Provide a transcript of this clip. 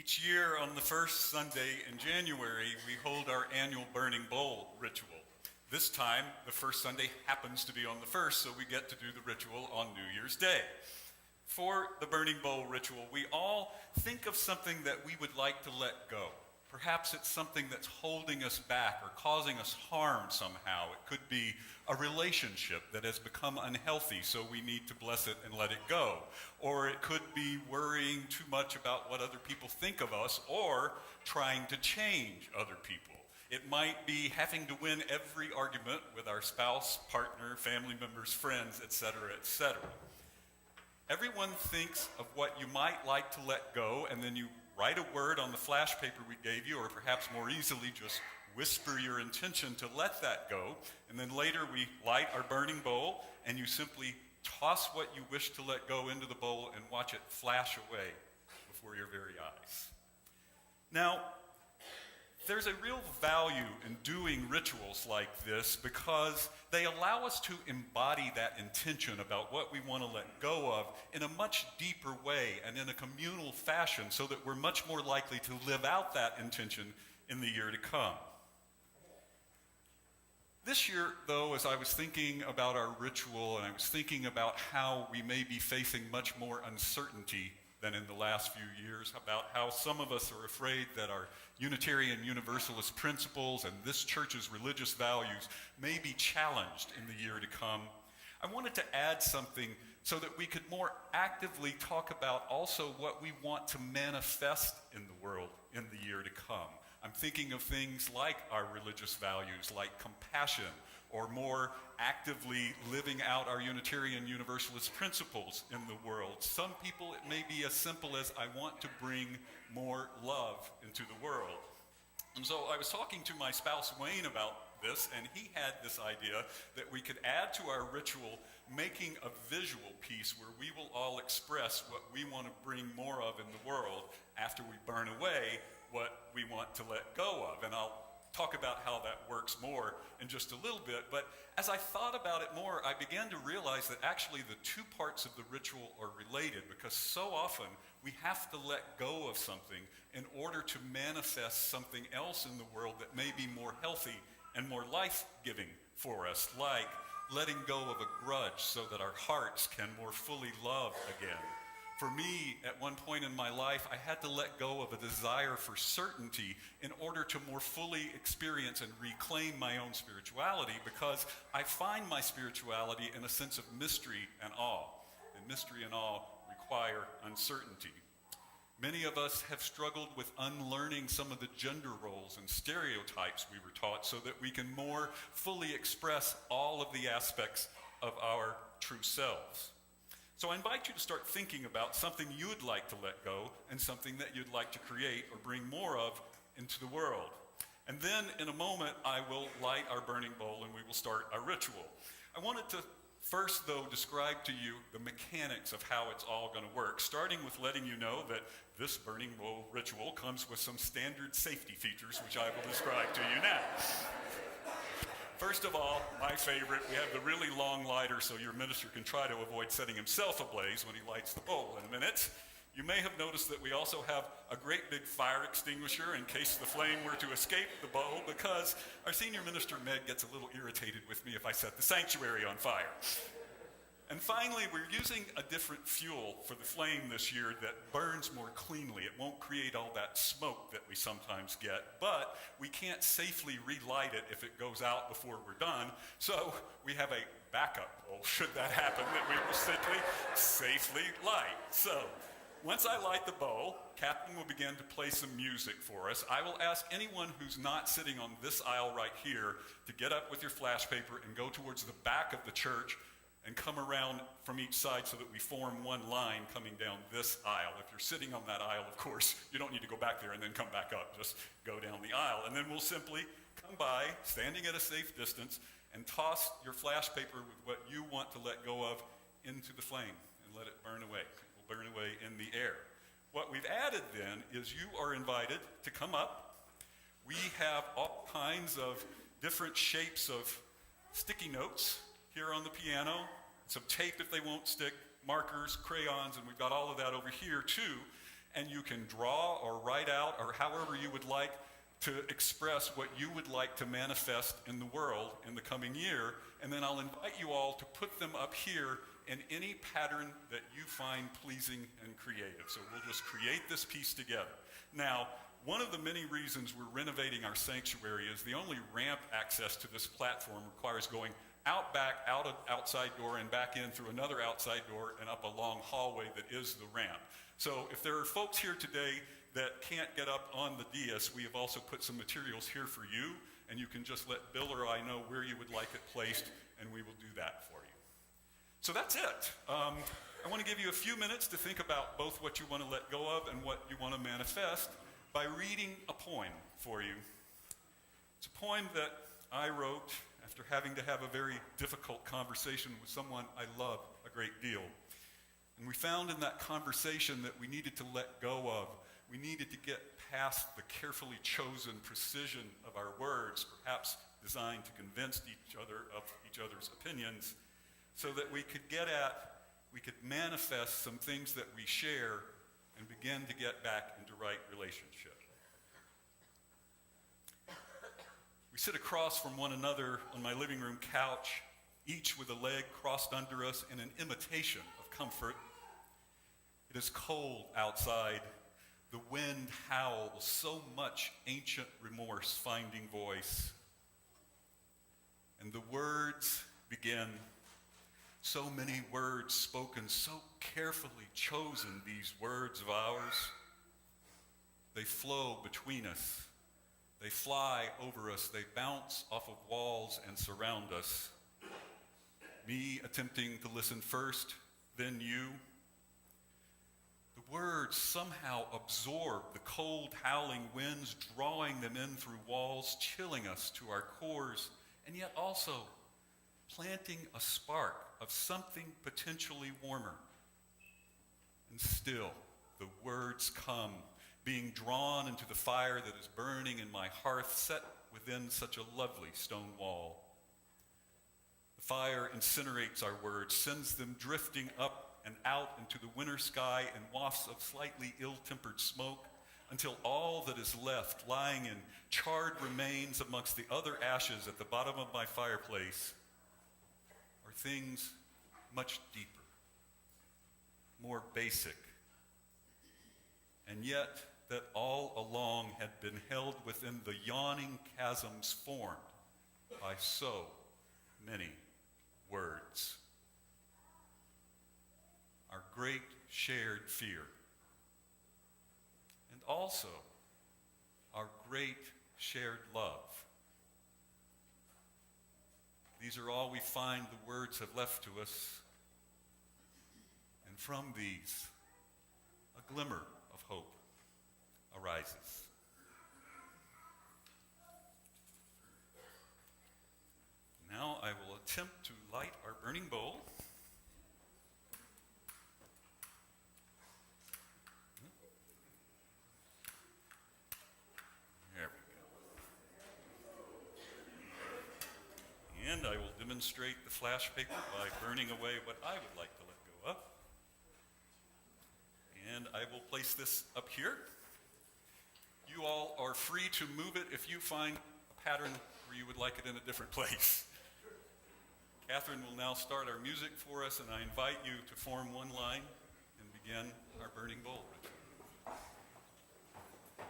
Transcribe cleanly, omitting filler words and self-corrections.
Each year on the first Sunday in January, we hold our annual burning bowl ritual. This time, the first Sunday happens to be on the first, so we get to do the ritual on New Year's Day. For the burning bowl ritual, we all think of something that we would like to let go. Perhaps it's something that's holding us back or causing us harm somehow. It could be a relationship that has become unhealthy, so we need to bless it and let it go. Or it could be worrying too much about what other people think of us, or trying to change other people. It might be having to win every argument with our spouse, partner, family members, friends, etc., etc. Everyone thinks of what you might like to let go, and then you write a word on the flash paper we gave you, or perhaps more easily just whisper your intention to let that go. And then later we light our burning bowl, and you simply toss what you wish to let go into the bowl and watch it flash away before your very eyes. Now, there's a real value in doing rituals like this because they allow us to embody that intention about what we want to let go of in a much deeper way and in a communal fashion, so that we're much more likely to live out that intention in the year to come. This year, though, as I was thinking about our ritual and I was thinking about how we may be facing much more uncertainty than in the last few years, about how some of us are afraid that our Unitarian Universalist principles and this church's religious values may be challenged in the year to come, I wanted to add something so that we could more actively talk about also what we want to manifest in the world in the year to come. I'm thinking of things like our religious values, like compassion, or more actively living out our Unitarian Universalist principles in the world. Some people, it may be as simple as, I want to bring more love into the world. And so I was talking to my spouse, Wayne, about this, and he had this idea that we could add to our ritual making a visual piece where we will all express what we want to bring more of in the world after we burn away what we want to let go of. And I'll talk about how that works more in just a little bit. But as I thought about it more, I began to realize that actually the two parts of the ritual are related, because so often we have to let go of something in order to manifest something else in the world that may be more healthy and more life-giving for us, like letting go of a grudge so that our hearts can more fully love again. For me, at one point in my life, I had to let go of a desire for certainty in order to more fully experience and reclaim my own spirituality, because I find my spirituality in a sense of mystery and awe. And mystery and awe require uncertainty. Many of us have struggled with unlearning some of the gender roles and stereotypes we were taught so that we can more fully express all of the aspects of our true selves. So I invite you to start thinking about something you'd like to let go and something that you'd like to create or bring more of into the world. And then in a moment, I will light our burning bowl and we will start our ritual. I wanted to first, though, describe to you the mechanics of how it's all going to work, starting with letting you know that this burning bowl ritual comes with some standard safety features, which I will describe to you now. First of all, my favorite, we have the really long lighter so your minister can try to avoid setting himself ablaze when he lights the bowl in a minute. You may have noticed that we also have a great big fire extinguisher in case the flame were to escape the bowl, because our senior minister, Meg, gets a little irritated with me if I set the sanctuary on fire. And finally, we're using a different fuel for the flame this year that burns more cleanly. It won't create all that smoke that we sometimes get, but we can't safely relight it if it goes out before we're done. So we have a backup bowl, should that happen, that we will simply safely light. So once I light the bowl, Captain will begin to play some music for us. I will ask anyone who's not sitting on this aisle right here to get up with your flash paper and go towards the back of the church and come around from each side so that we form one line coming down this aisle. If you're sitting on that aisle, of course, you don't need to go back there and then come back up. Just go down the aisle. And then we'll simply come by, standing at a safe distance, and toss your flash paper with what you want to let go of into the flame and let it burn away. It will burn away in the air. What we've added then is you are invited to come up. We have all kinds of different shapes of sticky notes here on the piano, some tape if they won't stick, markers, crayons, and we've got all of that over here too. and you can draw or write out or however you would like to express what you would like to manifest in the world in the coming year. And then I'll invite you all to put them up here in any pattern that you find pleasing and creative. So we'll just create this piece together. Now, one of the many reasons we're renovating our sanctuary is the only ramp access to this platform requires going out back, out of outside door, and back in through another outside door and up a long hallway that is the ramp. So if there are folks here today that can't get up on the dais, we have also put some materials here for you, and you can just let Bill or I know where you would like it placed, and we will do that for you. So that's it. I want to give you a few minutes to think about both what you want to let go of and what you want to manifest by reading a poem for you. It's a poem that I wrote after having to have a very difficult conversation with someone I love a great deal. And we found in that conversation that we needed to let go of. We needed to get past the carefully chosen precision of our words, perhaps designed to convince each other of each other's opinions, so that we could manifest some things that we share and begin to get back into right relationship. We sit across from one another on my living room couch, each with a leg crossed under us in an imitation of comfort. It is cold outside. The wind howls, so much ancient remorse finding voice. And the words begin. So many words spoken, so carefully chosen, these words of ours. They flow between us. They fly over us. They bounce off of walls and surround us. Me attempting to listen first, then you. The words somehow absorb the cold, howling winds, drawing them in through walls, chilling us to our cores, and yet also planting a spark of something potentially warmer. And still, the words come, being drawn into the fire that is burning in my hearth set within such a lovely stone wall. The fire incinerates our words, sends them drifting up and out into the winter sky in wafts of slightly ill-tempered smoke, until all that is left lying in charred remains amongst the other ashes at the bottom of my fireplace are things much deeper, more basic, and yet that all along had been held within the yawning chasms formed by so many words. Our great shared fear, and also our great shared love. These are all we find the words have left to us, and from these, a glimmer of hope arises. Now I will attempt to light our burning bowl. There we go. And I will demonstrate the flash paper by burning away what I would like to let go of. And I will place this up here. You all are free to move it if you find a pattern where you would like it in a different place. Catherine will now start our music for us, and I invite you to form one line and begin our burning bowl.